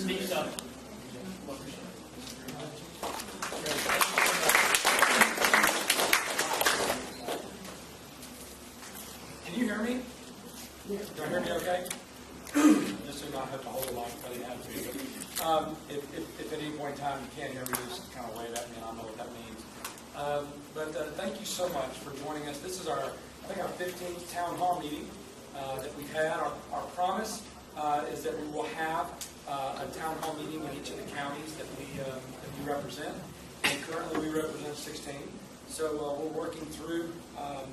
Speak up. Can you hear me? Do you hear me okay? Just so not have to hold the line if I didn't have to. If at any point in time you can't hear me, just kind of wave at me and I'll know what that means. But thank you so much for joining us. This is our 15th town hall meeting that we've had. Our promise is that we will have a town hall meeting in each of the counties that we represent. And currently we represent 16. So we're working through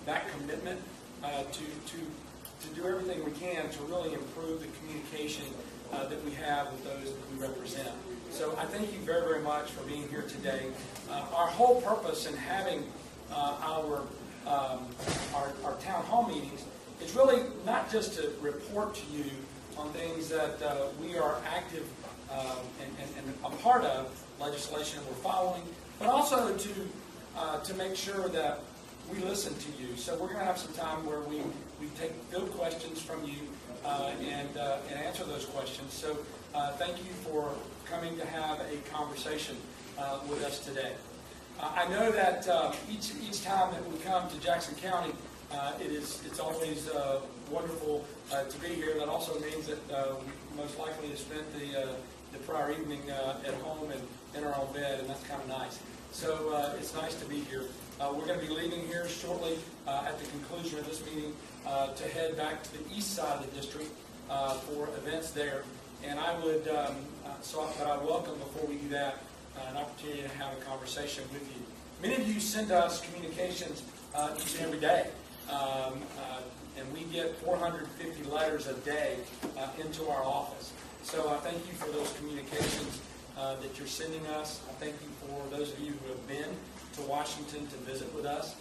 that commitment to do everything we can to really improve the communication that we have with those that we represent. So I thank you very, very much for being here today. Our whole purpose in having our town hall meetings is really not just to report to you on things that we are active and a part of, legislation we're following, but also to make sure that we listen to you. So we're going to have some time where we take field questions from you and answer those questions. So thank you for coming to have a conversation with us today. I know that each time that we come to Jackson County, it's always wonderful to be here. That also means that we most likely have spent the prior evening at home and in our own bed, and that's kind of nice. So it's nice to be here. We're going to be leaving here shortly at the conclusion of this meeting to head back to the east side of the district for events there. And I would, but I welcome before we do that an opportunity to have a conversation with you. Many of you send us communications each and every day, and we get 450 letters a day into our office. So I thank you for those communications that you're sending us. I thank you for those of you who have been to Washington to visit with us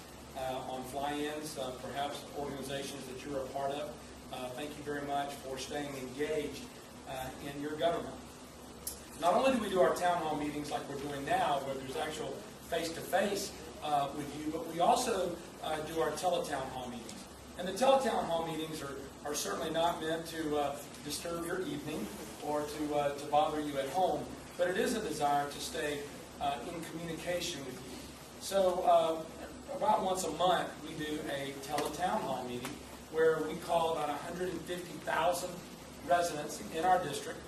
on fly-ins, perhaps organizations that you're a part of. Thank you very much for staying engaged in your government. Not only do we do our town hall meetings like we're doing now, where there's actual face-to-face with you, but we also do our teletown hall meetings. And the teletown hall meetings are certainly not meant to disturb your evening or to bother you at home, but it is a desire to stay in communication with you. So about once a month, we do a teletown hall meeting where we call about 150,000 residents in our district,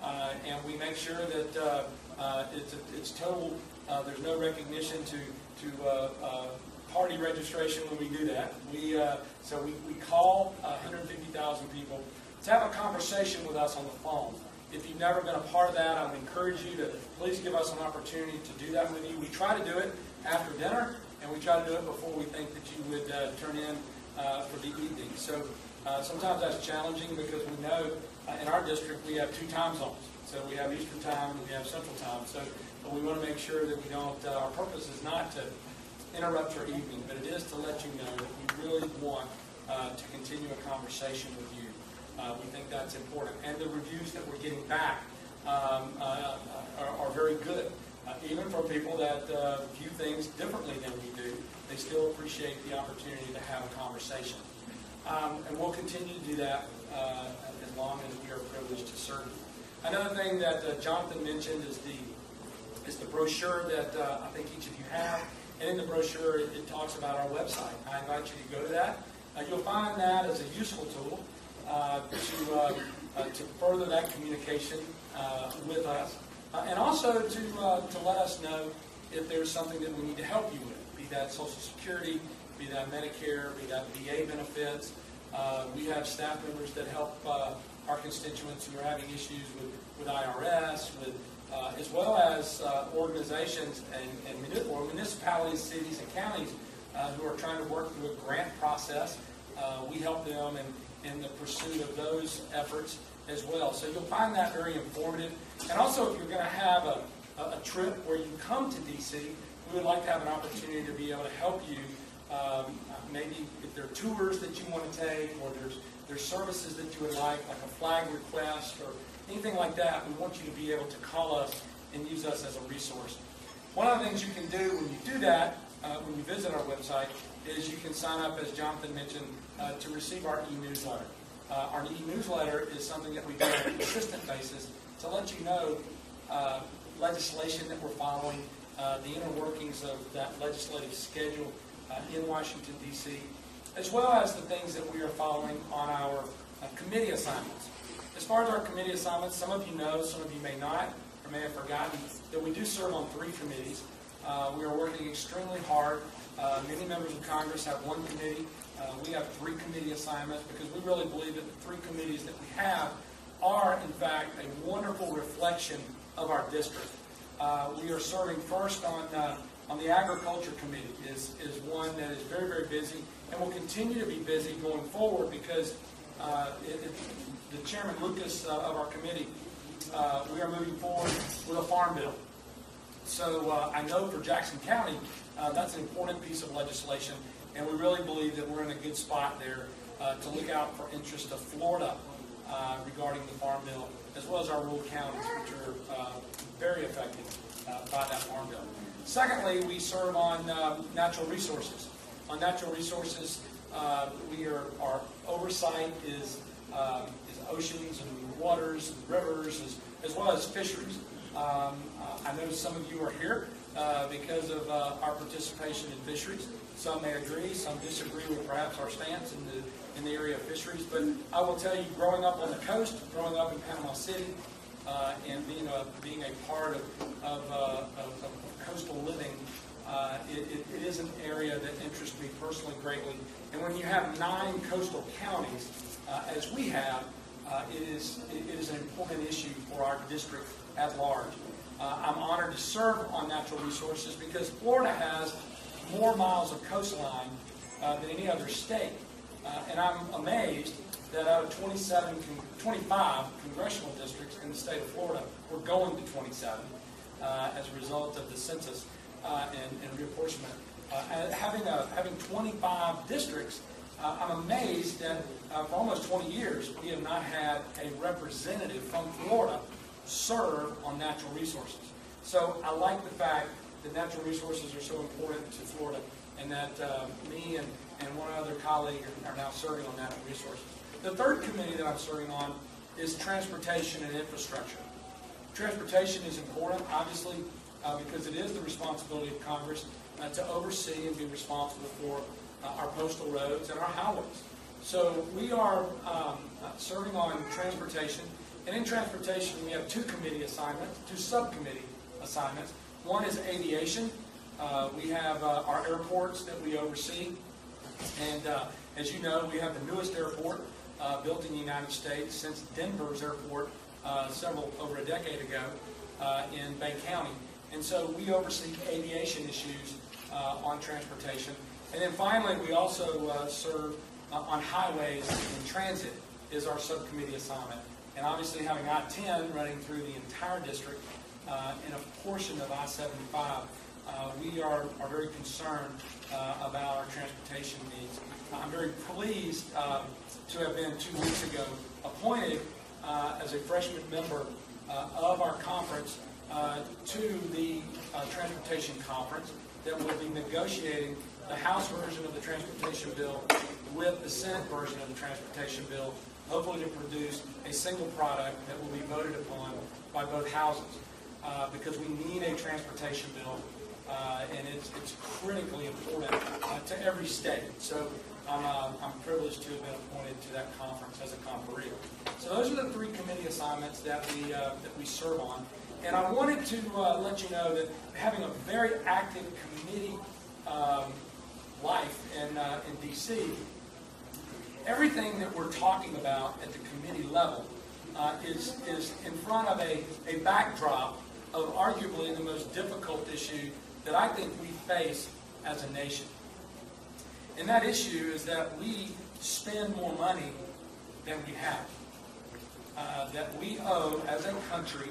and we make sure that it's total. There's no recognition to party registration when we do that. So we call 150,000 people to have a conversation with us on the phone. If you've never been a part of that, I would encourage you to please give us an opportunity to do that with you. We try to do it after dinner, and we try to do it before we think that you would turn in for the evening. So sometimes that's challenging because we know in our district we have 2 time zones. So we have Eastern time and we have Central time. So we want to make sure that we don't, our purpose is not to interrupt your evening, but it is to let you know that we really want to continue a conversation with you. We think that's important. And the reviews that we're getting back are very good. Even from people that view things differently than we do, they still appreciate the opportunity to have a conversation. And we'll continue to do that as long as we are privileged to serve you. Another thing that Jonathan mentioned is the brochure that I think each of you have. And in the brochure, it talks about our website. I invite you to go to that. You'll find that as a useful tool to further that communication with us. And also to let us know if there's something that we need to help you with, be that Social Security, be that Medicare, be that VA benefits. We have staff members that help our constituents who are having issues with IRS, as well as organizations and municipalities, cities, and counties who are trying to work through a grant process. We help them in the pursuit of those efforts as well. So you'll find that very informative. And also, if you're going to have a trip where you come to D.C., we would like to have an opportunity to be able to help you. Maybe if there are tours that you want to take, or there's services that you would like a flag request or anything like that, we want you to be able to call us and use us as a resource. One of the things you can do when you do that, when you visit our website, is you can sign up, as Jonathan mentioned, to receive our e-newsletter. Our e-newsletter is something that we do on a consistent basis to let you know legislation that we're following, the inner workings of that legislative schedule in Washington, D.C., as well as the things that we are following on our committee assignments. As far as our committee assignments, some of you know, some of you may not, or may have forgotten, that we do serve on 3 committees. We are working extremely hard. Many members of Congress have 1 committee. We have 3 committee assignments because we really believe that the 3 committees that we have are, in fact, a wonderful reflection of our district. We are serving first on the Agriculture Committee is one that is very, very busy and will continue to be busy going forward because the Chairman Lucas of our committee, we are moving forward with a farm bill. So I know for Jackson County, that's an important piece of legislation, and we really believe that we're in a good spot there to look out for interests of Florida regarding the farm bill, as well as our rural counties, which are very affected by that farm bill. Secondly, we serve on natural resources. On natural resources, our oversight is oceans and waters and rivers, as well as fisheries. I know some of you are here because of our participation in fisheries. Some may agree, some disagree with perhaps our stance in the area of fisheries. But I will tell you, growing up on the coast, growing up in Panama City, and being a part of coastal living, it is an area that interests me personally greatly. And when you have 9 coastal counties, as we have, it is an important issue for our district at large. I'm honored to serve on natural resources because Florida has more miles of coastline than any other state. And I'm amazed that out of 25 congressional districts in the state of Florida, we're going to 27 as a result of the census and reapportionment. Having 25 districts, I'm amazed that for almost 20 years, we have not had a representative from Florida serve on natural resources. So I like the fact that natural resources are so important to Florida, and that me and one other colleague are now serving on natural resources. The third committee that I'm serving on is transportation and infrastructure. Transportation is important, obviously, because it is the responsibility of Congress to oversee and be responsible for our postal roads and our highways. So we are serving on transportation. And in transportation, we have 2 committee assignments, 2 subcommittee assignments. One is aviation. We have our airports that we oversee. And as you know, we have the newest airport built in the United States since Denver's airport over a decade ago in Bay County. And so we oversee aviation issues on transportation. And then finally, we also serve on highways and transit is our subcommittee assignment. And obviously having I-10 running through the entire district and a portion of I-75, we are very concerned about our transportation needs. I'm very pleased to have been 2 weeks ago appointed as a freshman member of our conference to the Transportation Conference that will be negotiating the House version of the Transportation Bill with the Senate version of the Transportation Bill, hopefully to produce a single product that will be voted upon by both houses. Because we need a transportation bill, and it's critically important to every state. So I'm privileged to have been appointed to that conference as a conferee. So those are the 3 committee assignments that we serve on. And I wanted to let you know that having a very active committee life in D.C., everything that we're talking about at the committee level is in front of a backdrop of arguably the most difficult issue that I think we face as a nation. And that issue is that we spend more money than we have. That we owe, as a country,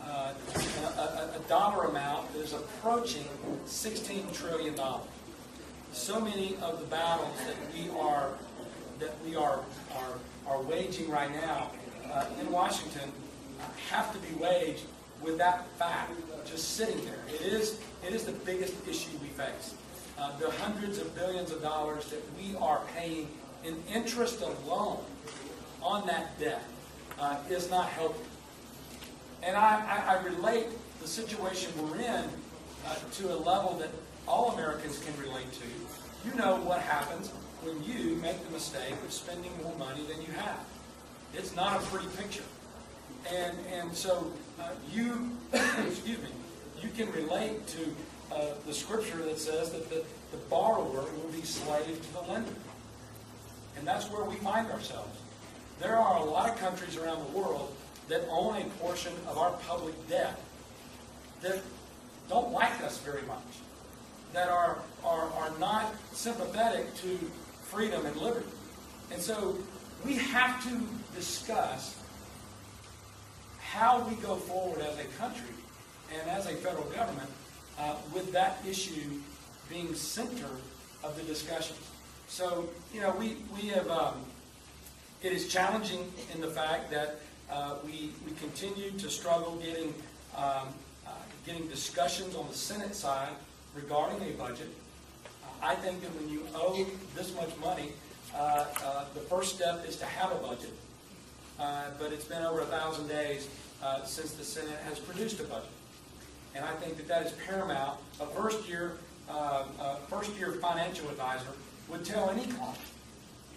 a dollar amount that is approaching $16 trillion. So many of the battles that we are waging right now in Washington have to be waged with that fact just sitting there. It is the biggest issue we face. The hundreds of billions of dollars that we are paying in interest alone on that debt is not healthy. And I relate the situation we're in to a level that all Americans can relate to. You know what happens when you make the mistake of spending more money than you have. It's not a pretty picture. And so you, excuse me, you can relate to the scripture that says that the borrower will be slave to the lender. And that's where we find ourselves. There are a lot of countries around the world that own a portion of our public debt that don't like us very much, that are not sympathetic to freedom and liberty. And so we have to discuss how we go forward as a country and as a federal government with that issue being center of the discussions. So, we have, it is challenging in the fact that we continue to struggle getting discussions on the Senate side regarding a budget. I think that when you owe this much money, the first step is to have a budget. But it's been over 1,000 days since the Senate has produced a budget. And I think that is paramount. A first-year financial advisor would tell any client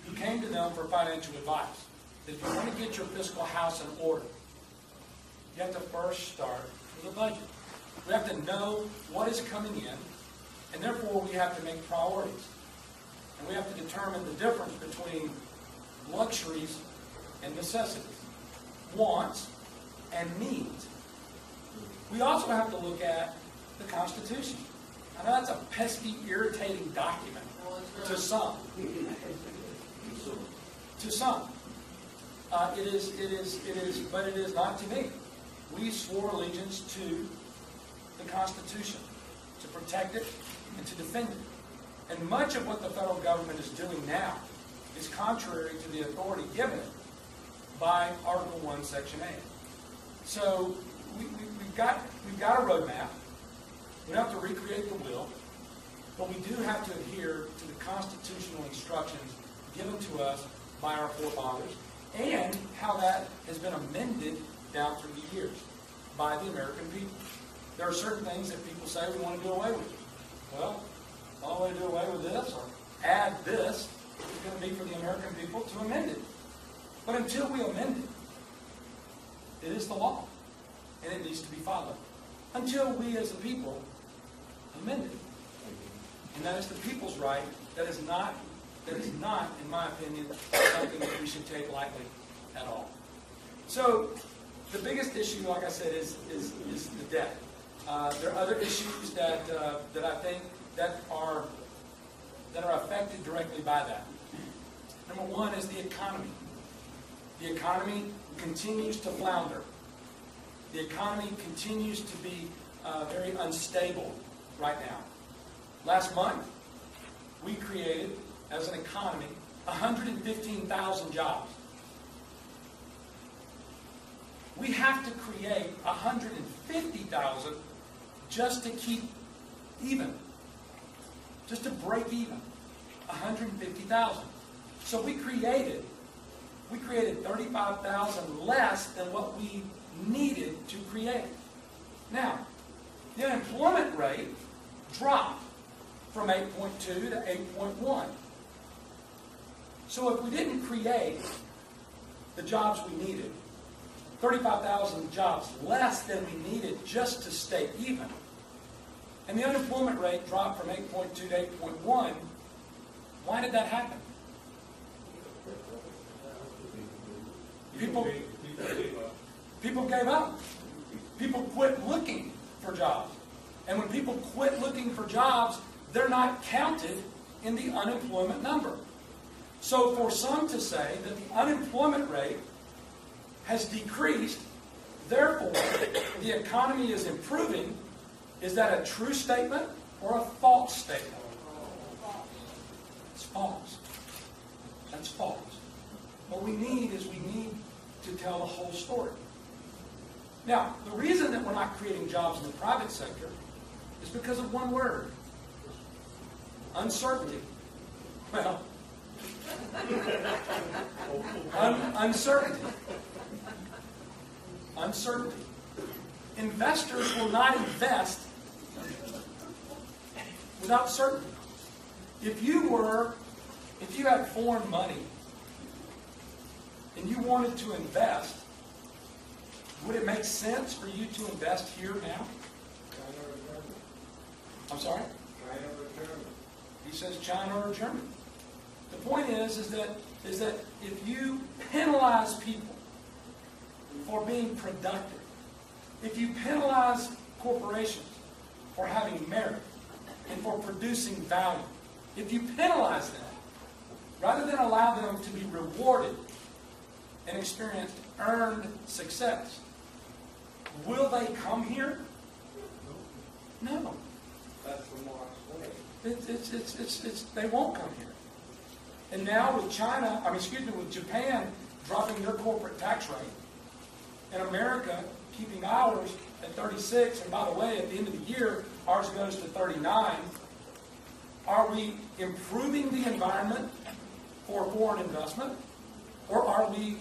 who came to them for financial advice that if you want to get your fiscal house in order, you have to first start with a budget. We have to know what is coming in, and therefore we have to make priorities. And we have to determine the difference between luxuries and necessities, wants and needs. We also have to look at the Constitution. I know that's a pesky, irritating document to some. To some. It is, but it is not to me. We swore allegiance to the Constitution, to protect it and to defend it. And much of what the federal government is doing now is contrary to the authority given it by Article 1, Section 8. So we've got a roadmap. We don't have to recreate the wheel, but we do have to adhere to the constitutional instructions given to us by our forefathers and how that has been amended down through the years by the American people. There are certain things that people say we want to do away with. Well, the only way to do away with this or add this is going to be for the American people to amend it. But until we amend it, it is the law, and it needs to be followed. Until we as a people amend it. And that is the people's right. That is not, in my opinion, something that we should take lightly at all. So the biggest issue, like I said, is the debt. There are other issues that I think that are affected directly by that. Number one is the economy. The economy continues to flounder. The economy continues to be very unstable right now. Last month, we created, as an economy, 115,000 jobs. We have to create 150,000 just to keep even, just to break even. 150,000. So we created 35,000 less than what we needed to create. Now, the unemployment rate dropped from 8.2 to 8.1. So if we didn't create the jobs we needed, 35,000 jobs less than we needed just to stay even, and the unemployment rate dropped from 8.2 to 8.1, why did that happen? People gave up. People quit looking for jobs. And when people quit looking for jobs, they're not counted in the unemployment number. So for some to say that the unemployment rate has decreased, therefore the economy is improving, is that a true statement or a false statement? It's false. That's false. What we need to tell the whole story. Now, the reason that we're not creating jobs in the private sector is because of one word. Uncertainty. Well, uncertainty. Uncertainty. investors will not invest without certainty. If you had foreign money and you wanted to invest, would it make sense for you to invest here now? I'm sorry? China or Germany. He says China or Germany. The point is that if you penalize people for being productive, if you penalize corporations for having merit and for producing value, if you penalize them, rather than allow them to be rewarded and experience earned success, will they come here? No. That's the Mark's way. They won't come here. And now with with Japan dropping their corporate tax rate, and America keeping ours at 36, and by the way, at the end of the year, ours goes to 39, are we improving the environment for foreign investment, or are we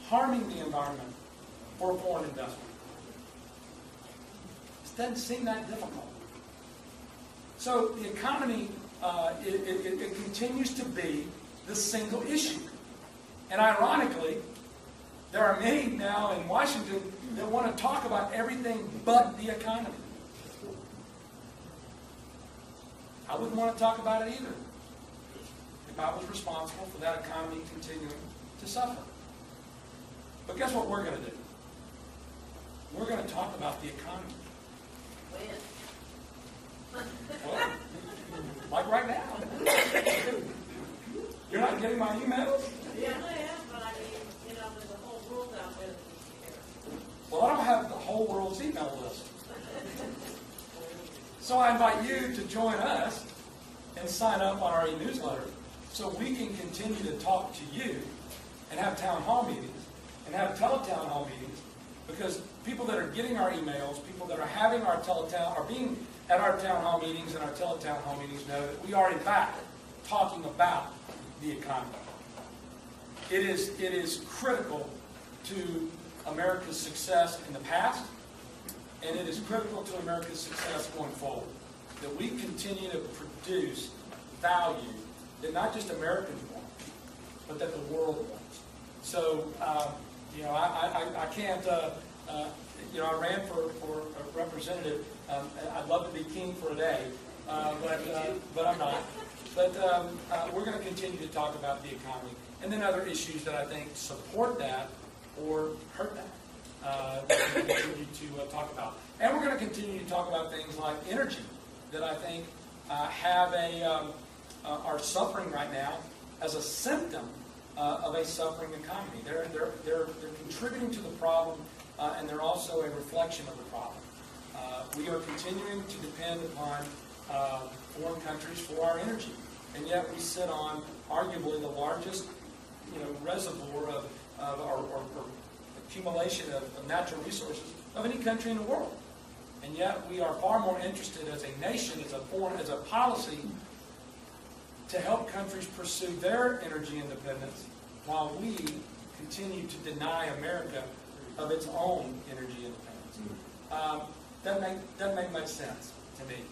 harming the environment for foreign investment? It doesn't seem that difficult. So the economy, it continues to be the single issue. And ironically, there are many now in Washington that want to talk about everything but the economy. I wouldn't want to talk about it either if I was responsible for that economy continuing to suffer. But guess what we're going to do? We're going to talk about the economy. Well, like right now. You're not getting my emails? Yeah, I am, but I mean, there's a whole world out there that you care. Well, I don't have the whole world's email list. So I invite you to join us and sign up on our e-newsletter so we can continue to talk to you and have town hall meetings and have teletown hall meetings, because people that are getting our emails, people that are having our teletown, are being at our town hall meetings and our teletown hall meetings know that we are in fact talking about the economy. It is critical to America's success in the past, and it is critical to America's success going forward, that we continue to produce value that not just Americans want, but that the world wants. So, I can't, I ran for a representative. I'd love to be king for a day, but I'm not. But we're going to continue to talk about the economy, and then other issues that I think support that or hurt that. We'll continue to talk about. And we're going to continue to talk about things like energy that I think are suffering right now as a symptom of a suffering economy. They're contributing to the problem, and they're also a reflection of the problem. We are continuing to depend upon foreign countries for our energy, and yet we sit on arguably the largest, reservoir or accumulation of natural resources of any country in the world. And yet we are far more interested as a nation, as a policy, to help countries pursue their energy independence while we continue to deny America of its own energy independence. Doesn't make much sense to me.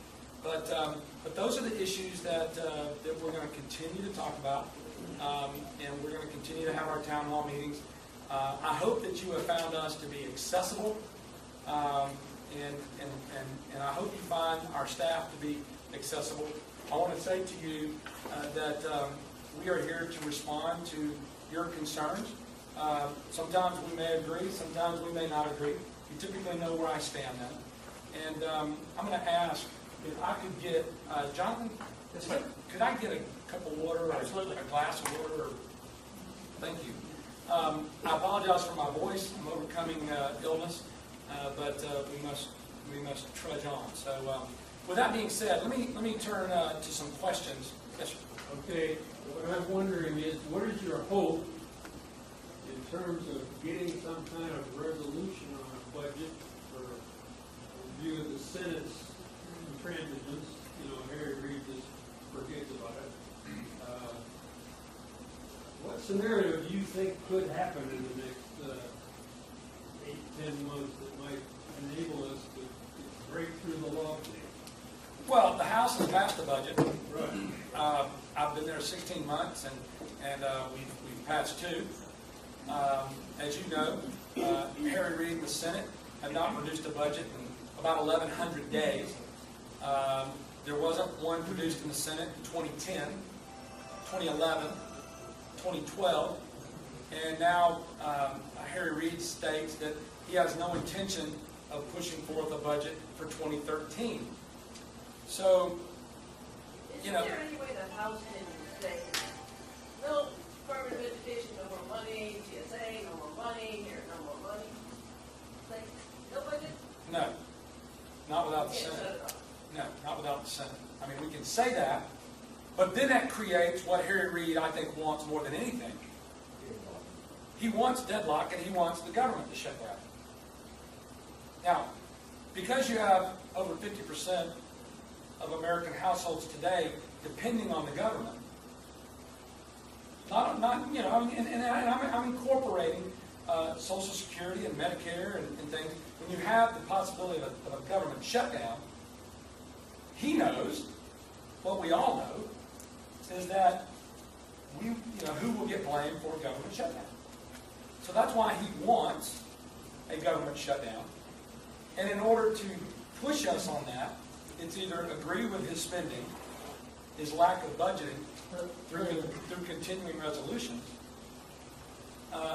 But those are the issues that we're going to continue to talk about, and we're going to continue to have our town hall meetings. I hope that you have found us to be accessible, and I hope you find our staff to be accessible. I want to say to you that we are here to respond to your concerns. Sometimes we may agree, sometimes we may not agree. You typically know where I stand then. And I'm going to ask if I could get, Jonathan, could I get a cup of water or a glass of water? Thank you. I apologize for my voice. I'm overcoming illness, but we must trudge on. So, with that being said, let me turn to some questions. Yes, sir. Okay. What I'm wondering is, what is your hope in terms of getting some kind of resolution on a budget for review of the Senate's intransigence? Harry Reid just forgets about it. What scenario do you think could happen in the next 8-10 months that might House has passed the budget. Right. I've been there 16 months, and we've passed two. As you know, Harry Reid in the Senate had not produced a budget in about 1,100 days. There wasn't one produced in the Senate in 2010, 2011, 2012, and now Harry Reid states that he has no intention of pushing forth a budget for 2013. So, you know. Is there any way the House can say, no affirmative education, no more money, GSA, no more money, here, no more money? Like, no budget? No, not without the Can't Senate. shut it off. No, not without the Senate. I mean, we can say that, but then that creates what Harry Reid, I think, wants more than anything. He wants deadlock, and he wants the government to shut down. Now, because you have over 50% of American households today depending on the government, not you know, and I'm incorporating Social Security and Medicare and things. When you have the possibility of a government shutdown, he knows, what we all know, is that who will get blamed for a government shutdown. So that's why he wants a government shutdown. And in order to push us on that, it's either agree with his spending, his lack of budgeting, through continuing resolutions.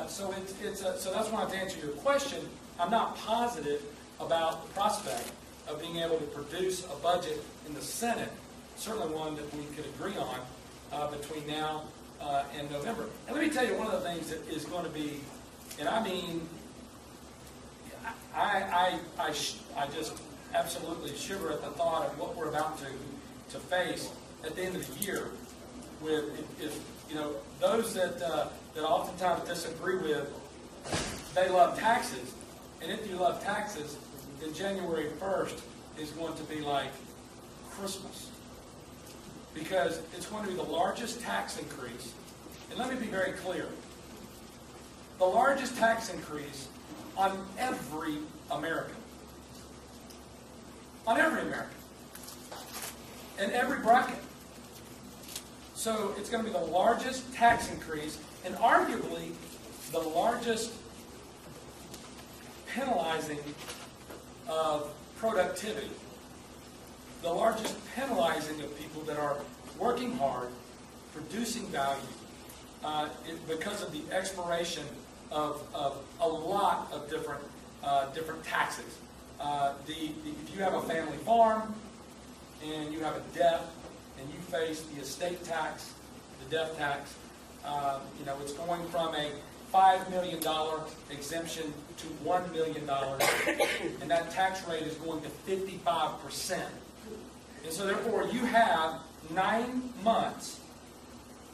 So that's why, to answer your question, I'm not positive about the prospect of being able to produce a budget in the Senate, certainly one that we could agree on between now and November. And let me tell you one of the things that is going to be, and I mean, I just absolutely shiver at the thought of what we're about to face at the end of the year with, if those that oftentimes disagree with, they love taxes. And if you love taxes, then January 1st is going to be like Christmas. Because it's going to be the largest tax increase. And let me be very clear. The largest tax increase on every American. On every American. In every bracket. So it's going to be the largest tax increase and arguably the largest penalizing of productivity. The largest penalizing of people that are working hard, producing value, because of the expiration of a lot of different taxes. If you have a family farm and you have a death and you face the estate tax, the death tax, it's going from a $5 million exemption to $1 million, and that tax rate is going to 55%. And so therefore you have 9 months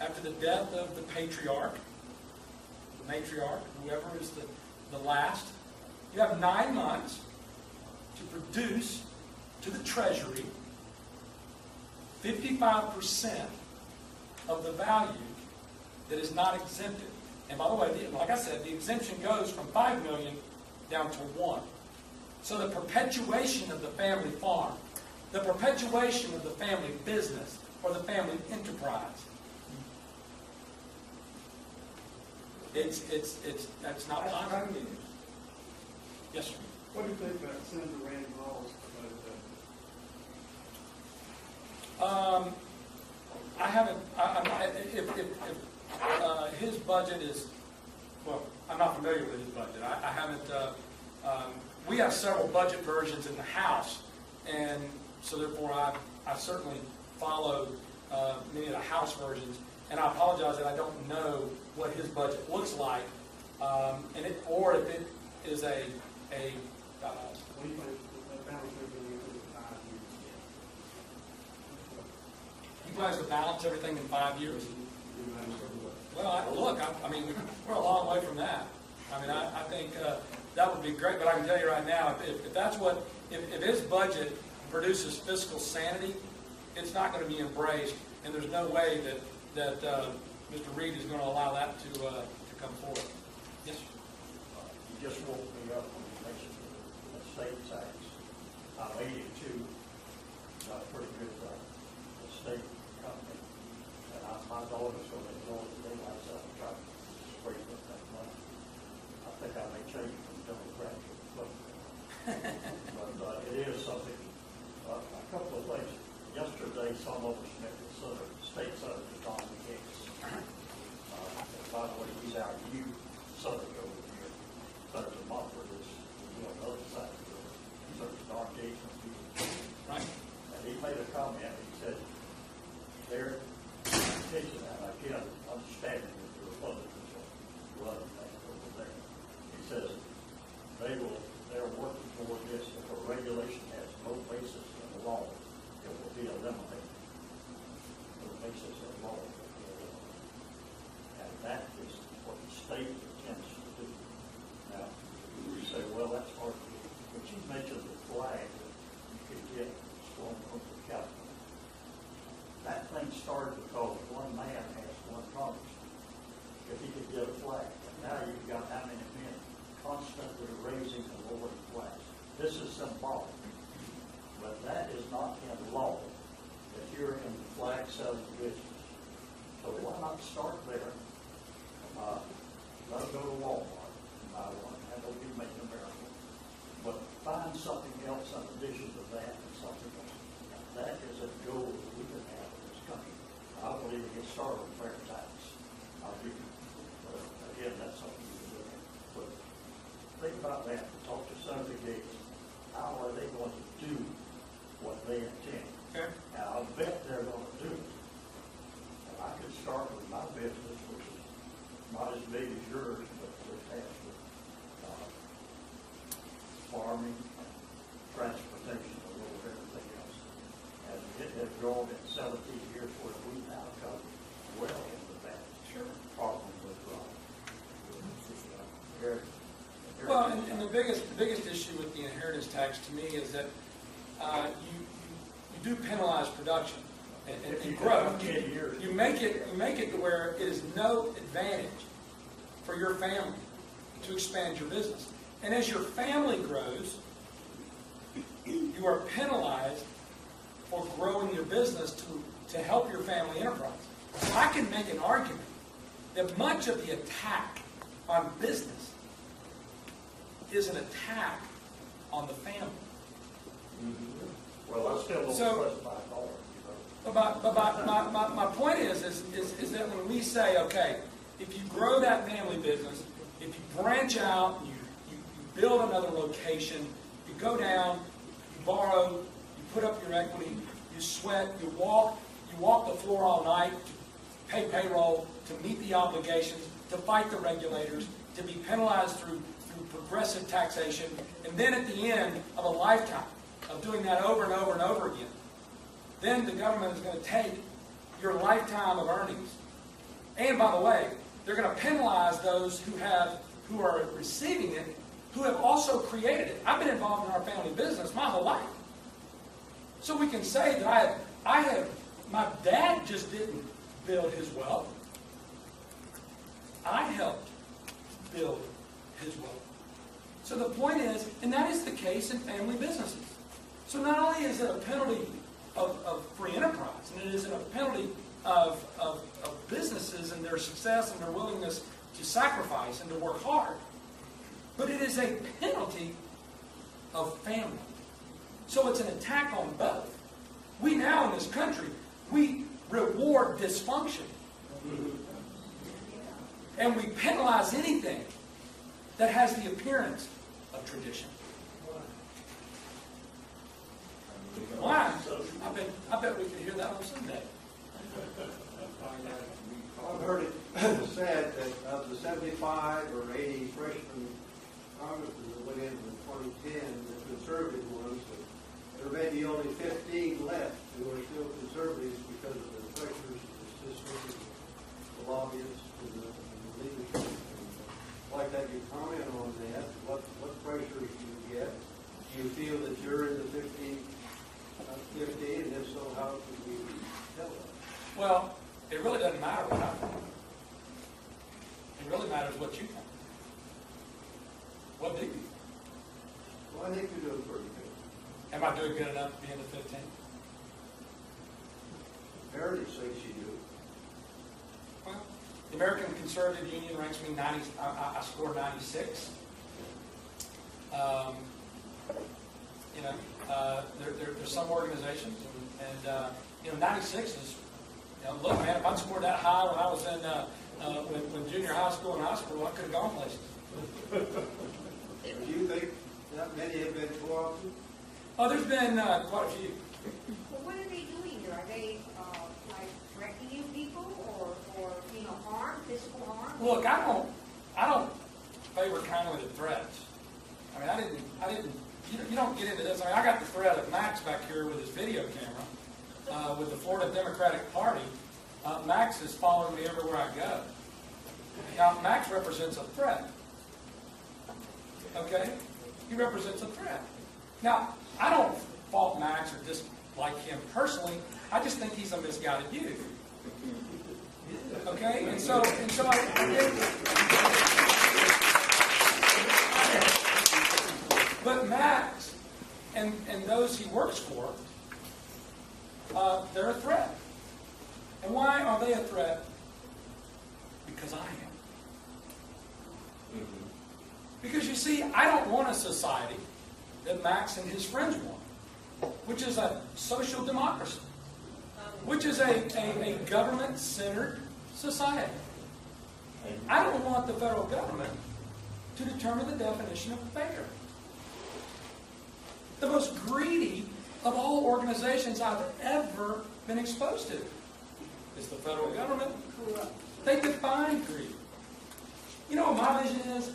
after the death of the patriarch, the matriarch, whoever is the last, you have 9 months to produce to the Treasury 55% of the value that is not exempted. And by the way, like I said, the exemption goes from $5 million down to 1. So the perpetuation of the family farm, the perpetuation of the family business or the family enterprise, that's not possible. Yes, sir. What do you think about Senator Randy Moss? I haven't. If his budget is, well, I'm not familiar with his budget. I haven't. We have several budget versions in the House, and so therefore I certainly follow many of the House versions. And I apologize that I don't know what his budget looks like, or if it is a. What do you think the balance of the 5 years? He plans to balance everything in 5 years. Well, I mean, we're a long way from that. I mean, I think that would be great, but I can tell you right now, if that's what, if his budget produces fiscal sanity, it's not going to be embraced, and there's no way that Mr. Reid is going to allow that to come forward. Yes, sir. You just woke me up when you mentioned the state tax. I'm 82, not a pretty good state company. And my daughter's going to enjoy the day myself and try to scrape up that money. I think I may change from Democrat to Republican. But it is something, a couple of things. Yesterday, some of us met with State Senator Tom Hicks. By the way, he's our new senator over here. Senator Mumford is on the other side of the river. Senator Don Jason. Right. And he made a comment. He said, their intention, and again, understanding that the Republicans will run that over there. He says they're working toward this. If a regulation has no basis in the law, it will be eliminated. No basis in law, it will be eliminated. And that is what the state intends to do. Now, you say, well, that's hard to do. But you mentioned the flag that you could get from California. That thing started because one man asked one congressman if he could get a flag. And now you've got how many men constantly raising and lowering flags. This is symbolic. But that is not in law if you're in the flag selling business. So why not start there? Let them go to Walmart and buy one. That will be made in America. But find something else in addition to that and something else. That is a goal that we can have in this country. I believe it gets started with fair tax. I'll give you, but again, that's something you can do. But think about that. Talk to Senator Gates. How are they going to do what they intend? Okay. And I'll bet they're going to do it. And I could start with my business, which is not as big as yours, but it has with farming, transportation, a little of everything else. And it has grown in 17 years where we now come well into that. Sure. Problem with here. Well, and the biggest issue with the inheritance tax to me is that you do penalize production and growth. You make it to where it is no advantage for your family to expand your business. And as your family grows, you are penalized for growing your business to help your family enterprise. I can make an argument that much of the attack on business is an attack on the family. Well, I still don't specify dollars, you know. But my point is that when we say, okay, if you grow that family business, if you branch out, you build another location, you go down, you borrow, you put up your equity, you sweat, you walk the floor all night to pay payroll, to meet the obligations, to fight the regulators, to be penalized through progressive taxation, and then at the end of a lifetime of doing that over and over and over again, then the government is going to take your lifetime of earnings. And by the way, they're going to penalize those who are receiving it, who have also created it. I've been involved in our family business my whole life. So we can say that my dad just didn't build his wealth. I helped build his wealth. So the point is, and that is the case in family businesses. So not only is it a penalty of free enterprise, and it is a penalty of businesses and their success and their willingness to sacrifice and to work hard, but it is a penalty of family. So it's an attack on both. We now in this country, we reward dysfunction. And we penalize anything that has the appearance of tradition. Why? I bet we could hear that on Sunday. I've heard it said that of the 75 or 80 freshman congressmen that went in in 2010, the conservative ones, there may be only 15 left who are still conservatives because of the pressures of the system, the lobbyists, and the leadership. I'd like to have you comment on that. What pressures do you get? Do you feel that you're in the 50, and if so, how could we tell that? Well, it really doesn't matter what I think. It really matters what you think. What do you think? Well, I think you're doing pretty good. Am I doing good enough to be in the 15? Heritage thinks you do. Well, the American Conservative Union ranks me 90, I scored 96. You know, there's some organizations, and 96 is, look, man, if I'd scored that high when I was in, when junior high school and high school, I could have gone places. Do you think that many have been co-opted? Oh, there's been quite a few. Well, what are they doing there? Are they, like, threatening people or harm, physical harm? Look, I don't favor kindly the threats. I mean, I didn't. You don't get into this. I mean, I got the threat of Max back here with his video camera with the Florida Democratic Party. Max is following me everywhere I go. Now, Max represents a threat. Okay, he represents a threat. Now, I don't fault Max or dislike him personally. I just think he's a misguided youth. Okay, and so I but Max and those he works for, they're a threat. And why are they a threat? Because I am. Because you see, I don't want a society that Max and his friends want, which is a social democracy, which is a government-centered society. I don't want the federal government to determine the definition of fair. The most greedy of all organizations I've ever been exposed to is the federal government. They define greed. You know what my vision is?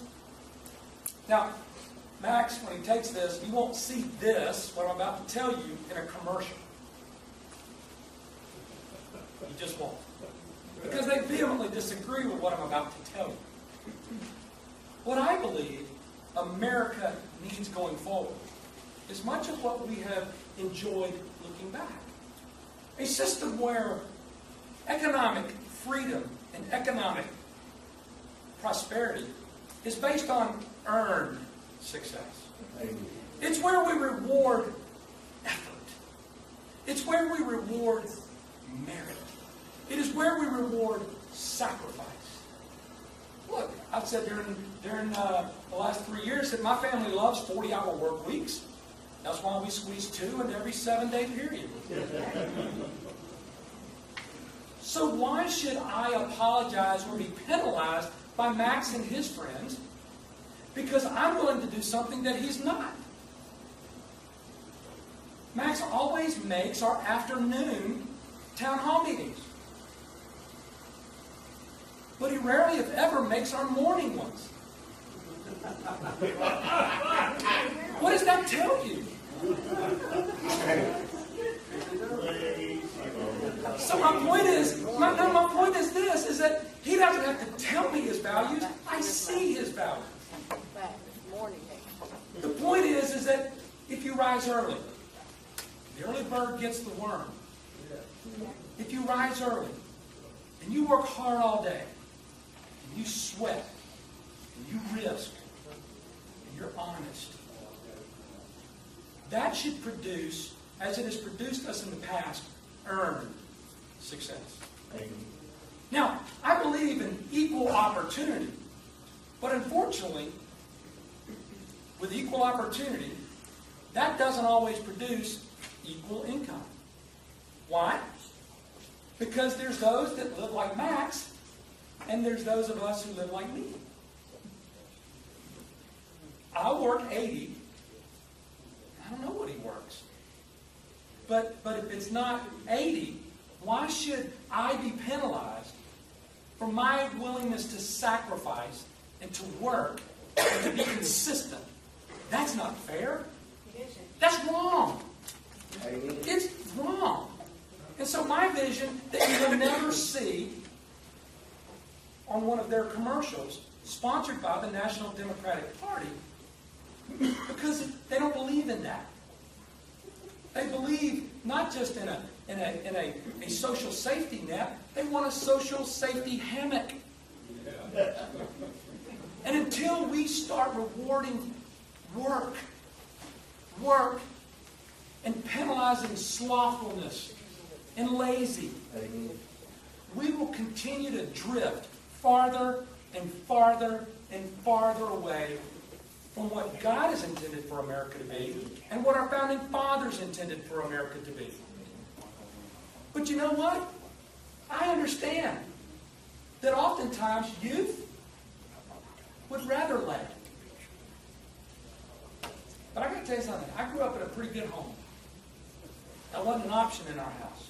Now, Max, when he takes this, you won't see this, what I'm about to tell you, in a commercial. You just won't. Because they vehemently disagree with what I'm about to tell you. What I believe America needs going forward is much of what we have enjoyed looking back. A system where economic freedom and economic prosperity is based on earned success. It's where we reward effort. It's where we reward merit. It is where we reward sacrifice. Look, I've said during the last 3 years that my family loves 40-hour work weeks. That's why we squeeze 2 into every 7-day period. So why should I apologize or be penalized by Max and his friends because I'm willing to do something that he's not? Max always makes our afternoon town hall meetings. But he rarely, if ever, makes our morning ones. What does that tell you? So my point is this, is that he doesn't have to tell me his values. I see his values. The point is that if you rise early, the early bird gets the worm. If you rise early and you work hard all day, and you sweat, and you risk, and you're honest, that should produce, as it has produced us in the past, earned success. Now, I believe in equal opportunity, but unfortunately, with equal opportunity, that doesn't always produce equal income. Why? Because there's those that live like Max, and there's those of us who live like me. I'll work 80. I don't know what he works. But if it's not 80, why should I be penalized for my willingness to sacrifice and to work and to be consistent? That's not fair. That's wrong. It's wrong. And so my vision that you will never see on one of their commercials sponsored by the National Democratic Party, because they don't believe in that. They believe not just in a social safety net, they want a social safety hammock. And until we start rewarding work, and penalizing slothfulness and lazy. Amen. We will continue to drift farther and farther and farther away from what God has intended for America to be and what our founding fathers intended for America to be. But you know what? I understand that oftentimes youth would rather lag. But I got to tell you something. I grew up in a pretty good home. That wasn't an option in our house.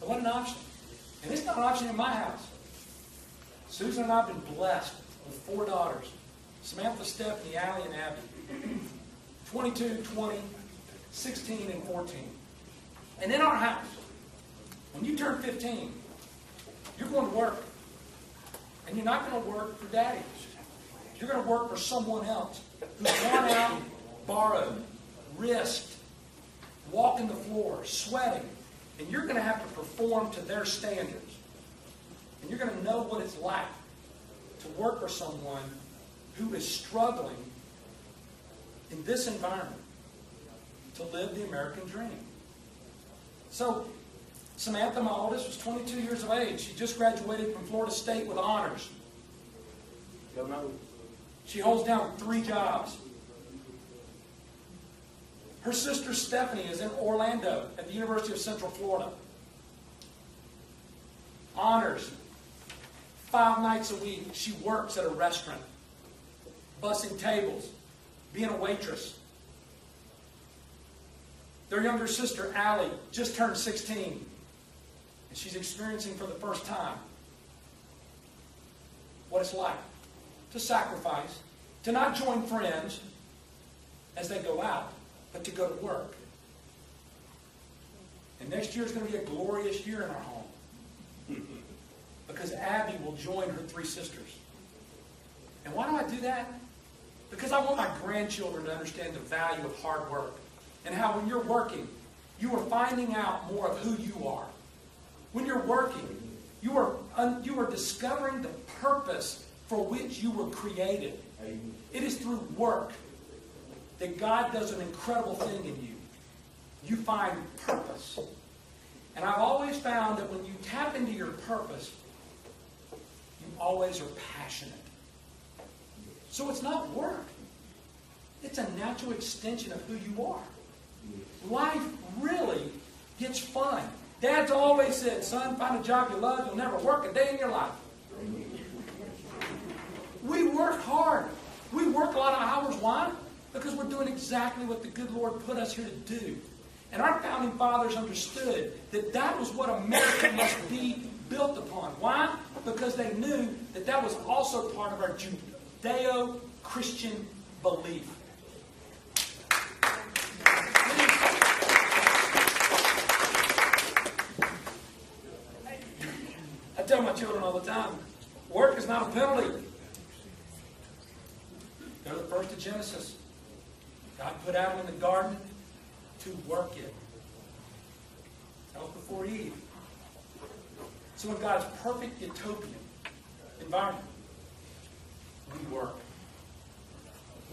It wasn't an option. And it's not an option in my house. Susan and I have been blessed with 4 daughters. Samantha, Stephanie, Allie, and Abby. 22, 20, 16, and 14. And in our house, when you turn 15, you're going to work. And you're not going to work for daddy. You're going to work for someone else who's gone out, borrowed, risked, walking the floor, sweating. And you're going to have to perform to their standards. And you're going to know what it's like to work for someone who is struggling in this environment to live the American dream. So, Samantha, my oldest, was 22 years of age. She just graduated from Florida State with honors. Don't know. She holds down 3 jobs. Her sister Stephanie is in Orlando at the University of Central Florida. Honors. 5 nights a week, she works at a restaurant, bussing tables, being a waitress. Their younger sister, Allie, just turned 16, and she's experiencing for the first time what it's like to sacrifice, to not join friends as they go out, but to go to work. And next year is going to be a glorious year in our home. Because Abby will join her 3 sisters. And why do I do that? Because I want my grandchildren to understand the value of hard work. And how when you're working, you are finding out more of who you are. When you're working, you are discovering the purpose for which you were created. It is through work that God does an incredible thing in you. You find purpose. And I've always found that when you tap into your purpose, you always are passionate. So it's not work. It's a natural extension of who you are. Life really gets fun. Dad's always said, son, find a job you love, you'll never work a day in your life. We work hard. We work a lot of hours. Why? Because we're doing exactly what the good Lord put us here to do. And our founding fathers understood that that was what America must be built upon. Why? Because they knew that that was also part of our Judeo-Christian belief. I tell my children all the time, work is not a penalty. Go to the first of Genesis. God put Adam in the garden to work it. That was before Eve. So in God's perfect utopian environment, we work.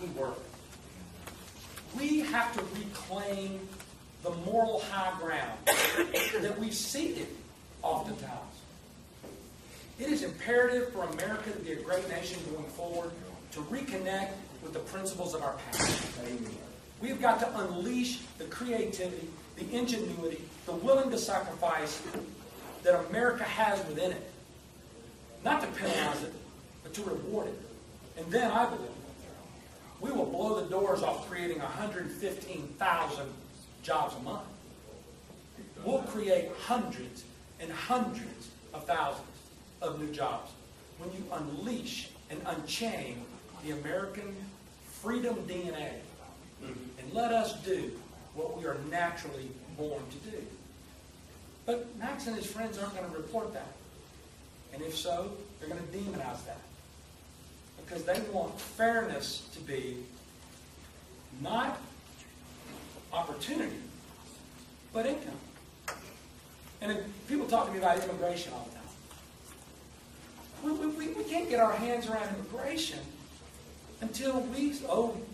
We work. We have to reclaim the moral high ground that we've ceded oftentimes. It is imperative for America to be a great nation going forward, to reconnect with the principles of our past. We have got to unleash the creativity, the ingenuity, the willing to sacrifice that America has within it. Not to penalize it, but to reward it. And then, I believe, we will blow the doors off creating 115,000 jobs a month. We'll create hundreds and hundreds of thousands of new jobs when you unleash and unchain the American freedom DNA and let us do what we are naturally born to do. But Max and his friends aren't going to report that. And if so, they're going to demonize that. Because they want fairness to be not opportunity, but income. And if people talk to me about immigration all the time. We can't get our hands around immigration until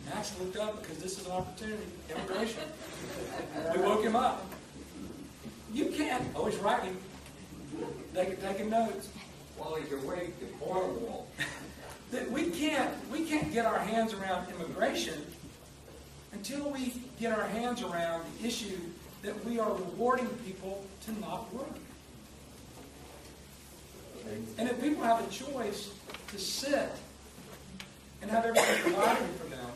Max looked up because this is an opportunity. Immigration. We woke him up. You can't, oh, he's writing, taking notes. While he's awake, the Cornwall. That we can't get our hands around immigration until we get our hands around the issue that we are rewarding people to not work. And if people have a choice to sit and have everything provided for them,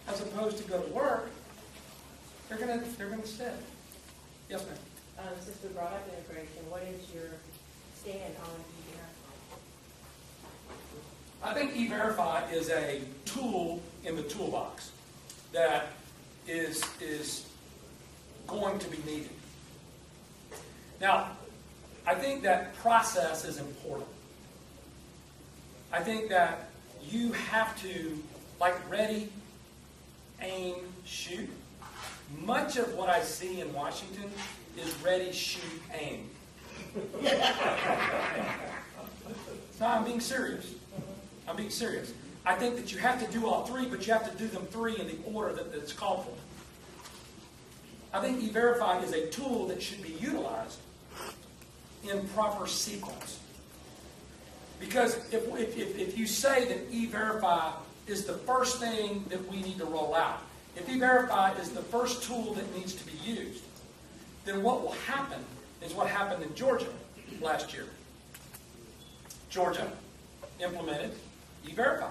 as opposed to go to work, they're gonna sit. Yes, ma'am. Since we brought up immigration, what is your stand on I think E-Verify is a tool in the toolbox that is going to be needed. Now, I think that process is important. I think that you have to, like, ready, aim, shoot. Much of what I see in Washington is ready, shoot, aim. No, I'm being serious. I'm being serious. I think that you have to do all three, but you have to do them three in the order that's called for. I think E-Verify is a tool that should be utilized in proper sequence. Because if you say that E-Verify is the first thing that we need to roll out, if E-Verify is the first tool that needs to be used, then what will happen is what happened in Georgia last year. Georgia implemented E-Verify.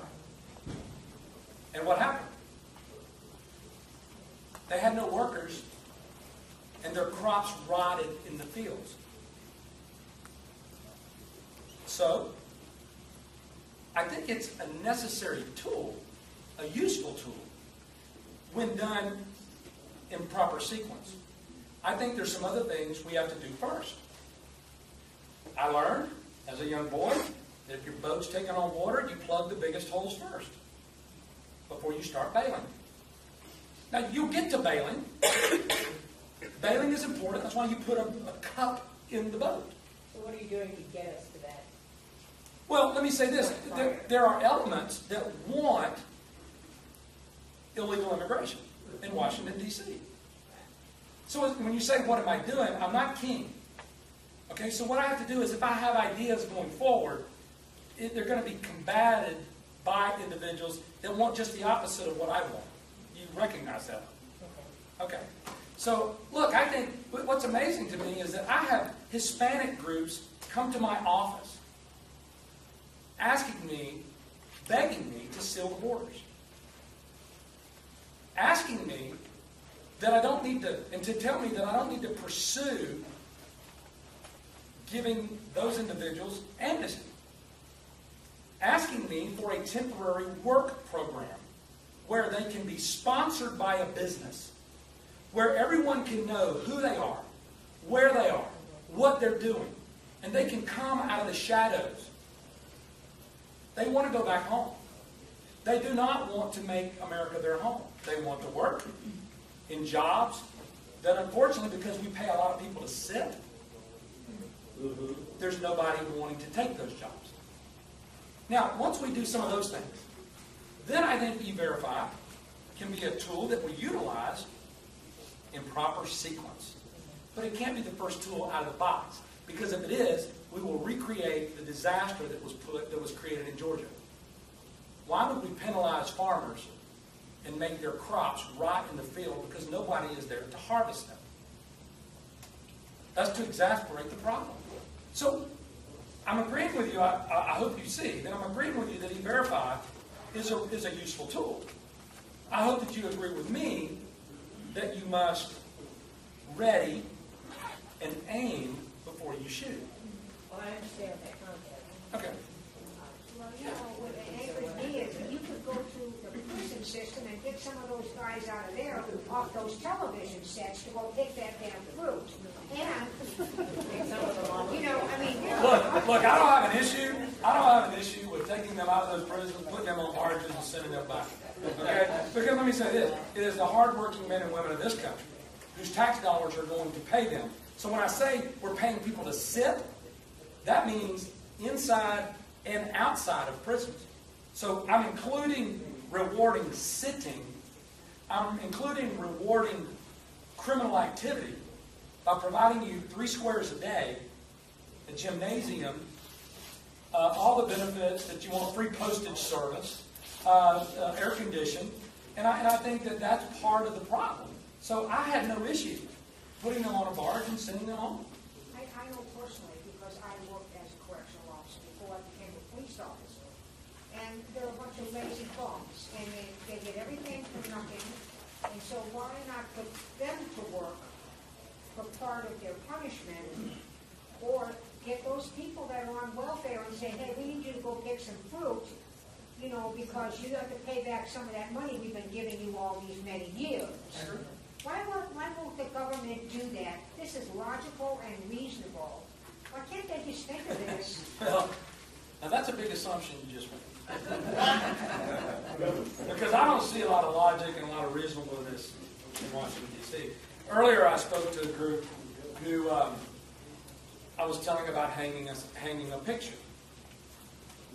And what happened? They had no workers, and their crops rotted in the fields. So, I think it's a necessary tool, a useful tool, when done in proper sequence. I think there's some other things we have to do first. I learned as a young boy that if your boat's taking on water, you plug the biggest holes first before you start bailing. Now, you'll get to bailing. Bailing is important. That's why you put a cup in the boat. So what are you doing to get us to that? Well, let me say this. There are elements that want illegal immigration in Washington, D.C. So when you say, what am I doing? I'm not king. Okay, so what I have to do is if I have ideas going forward, they're going to be combated by individuals that want just the opposite of what I want. You recognize that? Okay. So, look, I think what's amazing to me is that I have Hispanic groups come to my office asking me, begging me to seal the borders. Asking me that I don't need to, and to tell me that I don't need to pursue giving those individuals amnesty. Asking me for a temporary work program where they can be sponsored by a business, where everyone can know who they are, where they are, what they're doing, and they can come out of the shadows. They want to go back home. They do not want to make America their home. They want to work in jobs that, unfortunately, because we pay a lot of people to sit, there's nobody wanting to take those jobs. Now, once we do some of those things, then I think E-Verify can be a tool that we utilize in proper sequence. But it can't be the first tool out of the box, because if it is, we will recreate the disaster that was created in Georgia. Why would we penalize farmers and make their crops rot in the field because nobody is there to harvest them? That's to exasperate the problem. So I'm agreeing with you. I hope you see that I'm agreeing with you that E-Verify is a useful tool. I hope that you agree with me that you must ready and aim before you shoot. Well, I understand that concept. Okay. Well, you know, what angers me is that you could go to the prison system and get some of those guys out of there off those television sets to go pick that damn fruit. And, you know, I mean, you know. Look, I don't have an issue. I don't have an issue with taking them out of those prisons, putting them on barges, and sending them back. Okay? Because let me say this: it is the hardworking men and women of this country whose tax dollars are going to pay them. So when I say we're paying people to sit, that means inside and outside of prisons. So I'm including rewarding sitting. I'm including rewarding criminal activity. by providing you 3 squares a day, a gymnasium, all the benefits that you want, free postage service, air conditioning, and I think that that's part of the problem. So I had no issue putting them on a barge and sending them home. I know personally, because I worked as a correctional officer before I became a police officer. And they're a bunch of lazy bums, and they get everything for nothing. And so why not put them to work for part of their punishment? Or get those people that are on welfare and say, hey, we need you to go pick some fruit, you know, because you have to pay back some of that money we've been giving you all these many years. Why won't the government do that? This is logical and reasonable. Why can't they just think of this? Well, now that's a big assumption you just made. Because I don't see a lot of logic and a lot of reasonableness in Washington, D.C. Earlier I spoke to a group who I was telling about hanging a picture.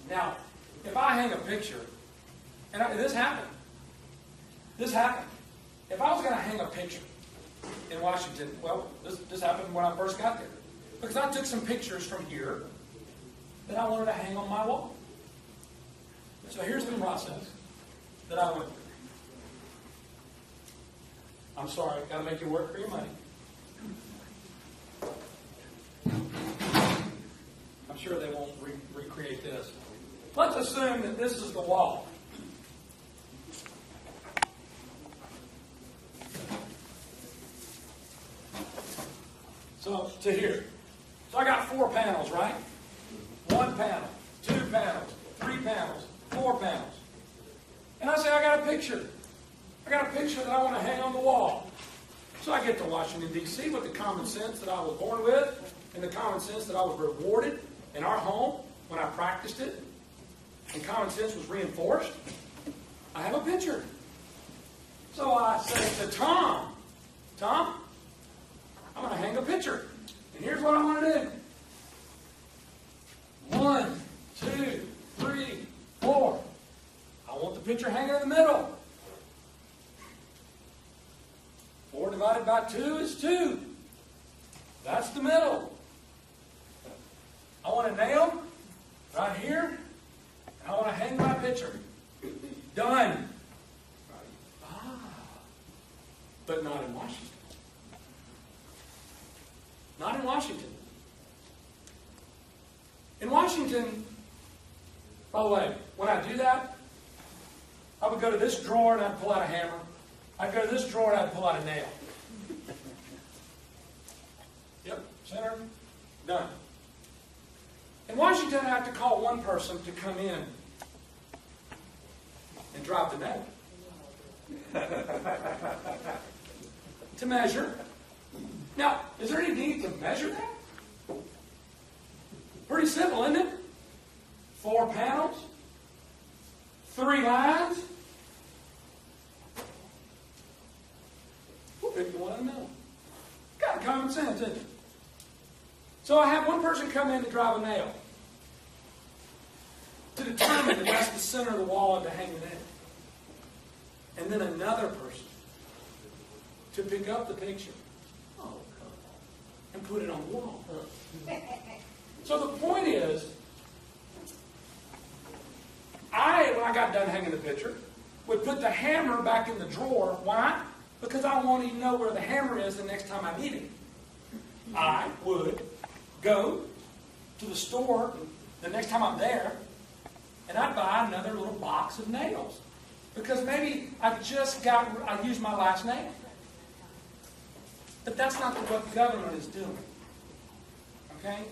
Now, if I hang a picture, and this happened. If I was going to hang a picture in Washington, well, this happened when I first got there. Because I took some pictures from here that I wanted to hang on my wall. So here's the process that I went through. I'm sorry, got to make you work for your money. I'm sure they won't recreate this. Let's assume that this is the wall. So, to here. So I got 4 panels, right? 1 panel, 2 panels, 3 panels, 4 panels. And I say, I got a picture. I got a picture that I want to hang on the wall. So I get to Washington, D.C. with the common sense that I was born with and the common sense that I was rewarded in our home when I practiced it. And common sense was reinforced. I have a picture. So I say to Tom, I'm going to hang a picture. And here's what I want to do. 1, 2, 3, 4. I want the picture hanging in the middle. 4 divided by 2 is 2. That's the middle. I want a nail right here. And I want to hang my picture. Done. But not in Washington. Not in Washington. In Washington, by the way, when I do that, I would go to this drawer and I'd pull out a hammer. I'd go to this drawer and I'd pull out a nail. Yep, center, done. In Washington, I have to call one person to come in and drop the nail. To measure. Now, is there any need to measure that? Pretty simple, isn't it? 4 panels, 3 lines. We'll pick the one in the middle. Got common sense, isn't it? So I have one person come in to drive a nail to determine that that's the center of the wall and to hang the nail. And then another person to pick up the picture and put it on the wall. So the point is, when I got done hanging the picture, would put the hammer back in the drawer. Why? Because I want to know where the hammer is the next time I need it. I would go to the store the next time I'm there, and I'd buy another little box of nails. Because maybe I used my last nail. But that's not what the government is doing. Okay?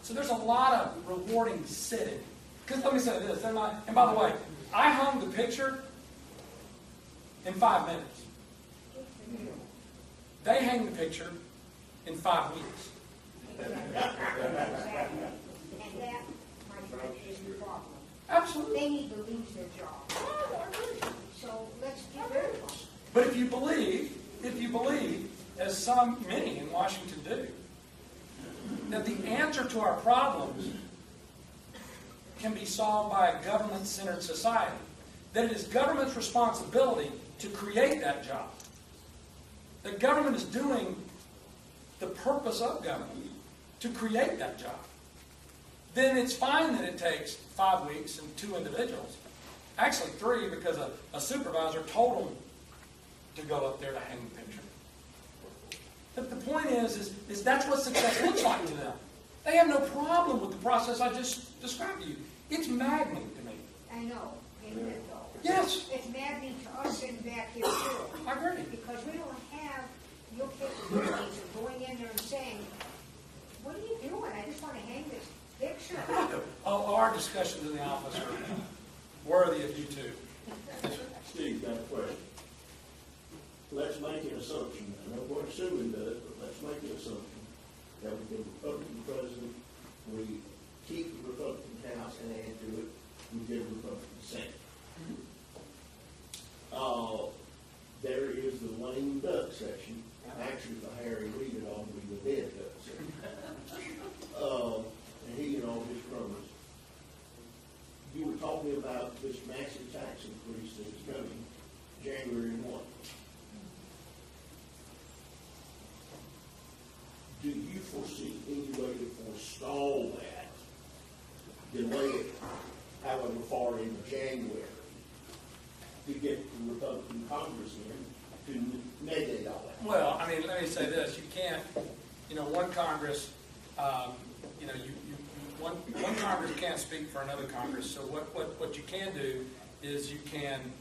So there's a lot of rewarding sitting. Because let me say this, and by the way, I hung the picture in 5 minutes. They hang the picture in 5 weeks. And that, my friend, is the problem. Absolutely. They need to lose their job. So let's get rid of them. But if you believe, as many in Washington do, that the answer to our problems can be solved by a government-centered society, that it is government's responsibility to create that job. The government is doing the purpose of government, to create that job, then it's fine that it takes 5 weeks and 2 individuals. Actually 3, because a supervisor told them to go up there to hang the picture. But the point is that's what success looks like to them. They have no problem with the process I just described to you. It's maddening to me. I know, isn't it though? Yes. It's maddening to us sitting back here too. I agree. Because we don't have your capabilities of going in there and saying, what are you doing? I just want to hang this picture. Our discussions in the office are worthy of you too. Steve, got a question. Let's make an assumption, I know what Susan does, but let's make an assumption that with the Republican president, we keep the Republican House and add to it, we get a Republican Senate. There is the lame duck section. Actually, for Harry Reid, it ought to be the dead duck section. And he and all his crumbers. You were talking about this massive tax increase that is coming January 1. Do you foresee any way to forestall that, delay it however far into January, to get the Republican Congress in to negate all that? Well, I mean, let me say this: you can't, one Congress, one Congress can't speak for another Congress. So what you can do is you can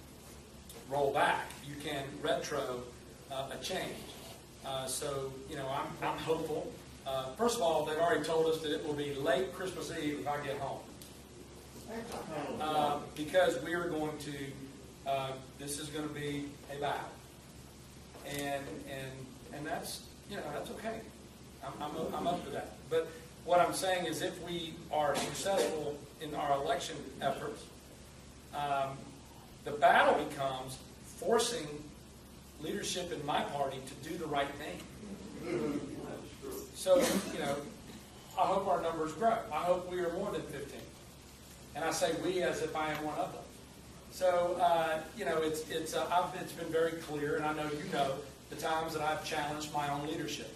roll back, you can retro a change. So I'm hopeful. First of all, they've already told us that it will be late Christmas Eve if I get home, because we are going to. This is going to be a battle, and that's that's okay. I'm up for that. But what I'm saying is, if we are successful in our election efforts, the battle becomes forcing leadership in my party to do the right thing. So, I hope our numbers grow. I hope we are more than 15. And I say we as if I am one of them. So, it's been very clear, and I know you know the times that I've challenged my own leadership.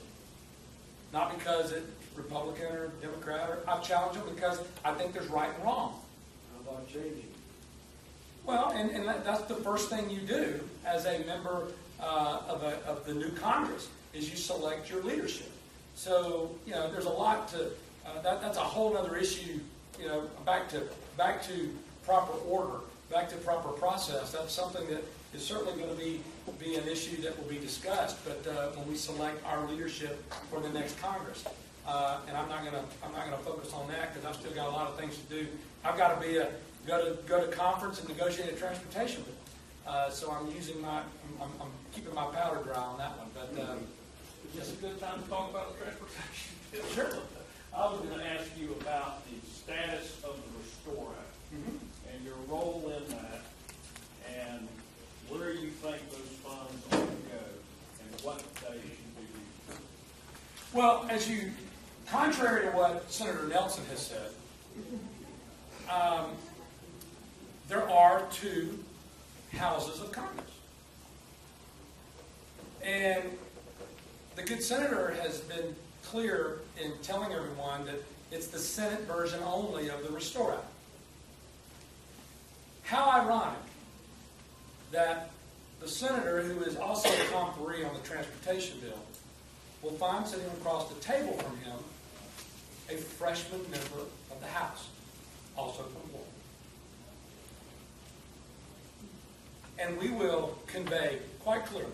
Not because it's Republican or Democrat, I've challenged them because I think there's right and wrong. How about changing? Well, and that's the first thing you do as a member of the new Congress, is you select your leadership. So, there's a lot to, that's a whole other issue, back to proper order, back to proper process. That's something that is certainly going to be an issue that will be discussed, but when we select our leadership for the next Congress. And I'm not going to focus on that because I've still got a lot of things to do. I've got to go to conference and negotiate a transportation bill. So I'm keeping my powder dry on that one. But Is this a good time to talk about the transportation bill? Sure. I was going to ask you about the status of the Restore Act and your role in that, and where you think those funds ought to go, and what they should be used. Well, contrary to what Senator Nelson has said, there are 2 houses of Congress. And the good senator has been clear in telling everyone that it's the Senate version only of the Restore Act. How ironic that the senator who is also a conferee on the transportation bill will find sitting across the table from him a freshman member of the House, also from Florida. And we will convey quite clearly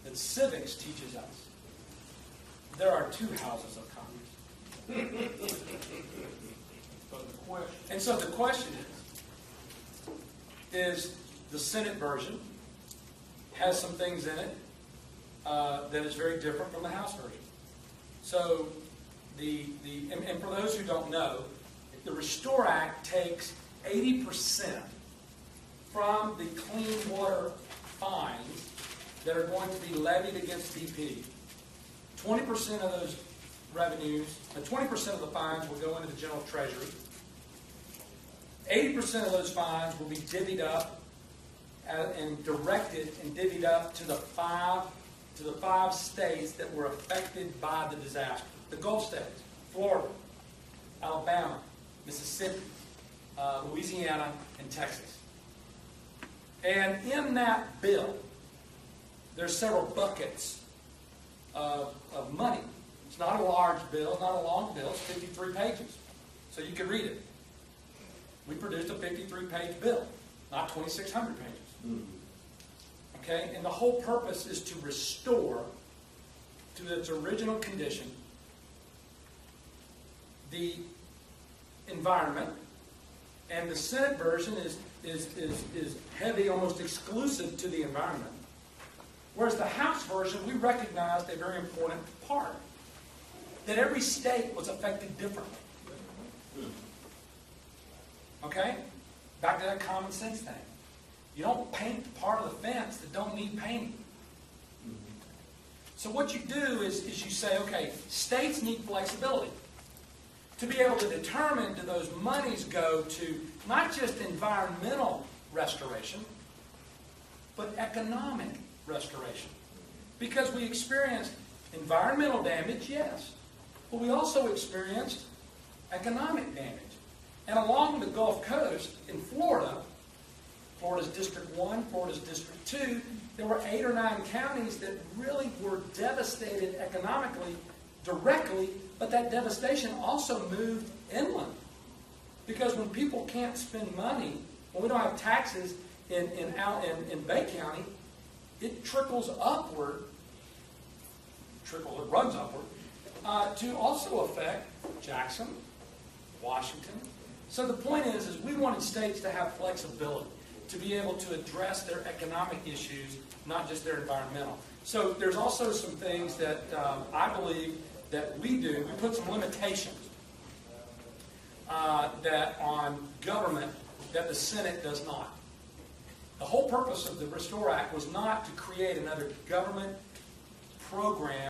that civics teaches us there are 2 houses of Congress. So the question is the Senate version has some things in it that is very different from the House version. So and for those who don't know, the Restore Act takes 80% from the clean water fines that are going to be levied against BP. 20% of those revenues, 20% of the fines will go into the general treasury. 80% of those fines will be divvied up and directed and divvied up to the 5 to the 5 states that were affected by the disaster. The Gulf states, Florida, Alabama, Mississippi, Louisiana, and Texas. And in that bill, there's several buckets of money. It's not a large bill, not a long bill, it's 53 pages. So you can read it. We produced a 53-page bill, not 2,600 pages. Okay? And the whole purpose is to restore to its original condition the environment. And the Senate version is heavy, almost exclusive to the environment. Whereas the House version, we recognized a very important part, that every state was affected differently. Okay? Back to that common sense thing. You don't paint the part of the fence that don't need painting. So what you do is you say, okay, states need flexibility to be able to determine, do those monies go to not just environmental restoration, but economic restoration. Because we experienced environmental damage, yes, but we also experienced economic damage. And along the Gulf Coast in Florida, Florida's District 1, Florida's District 2, there were 8 or 9 counties that really were devastated economically, directly, but that devastation also moved inland. Because when people can't spend money, when we don't have taxes in Bay County, it trickles upward, it runs upward, to also affect Jackson, Washington. So the point is we wanted states to have flexibility, to be able to address their economic issues, not just their environmental. So there's also some things that I believe that we do. We put some limitations that on government that the Senate does not. The whole purpose of the Restore Act was not to create another government program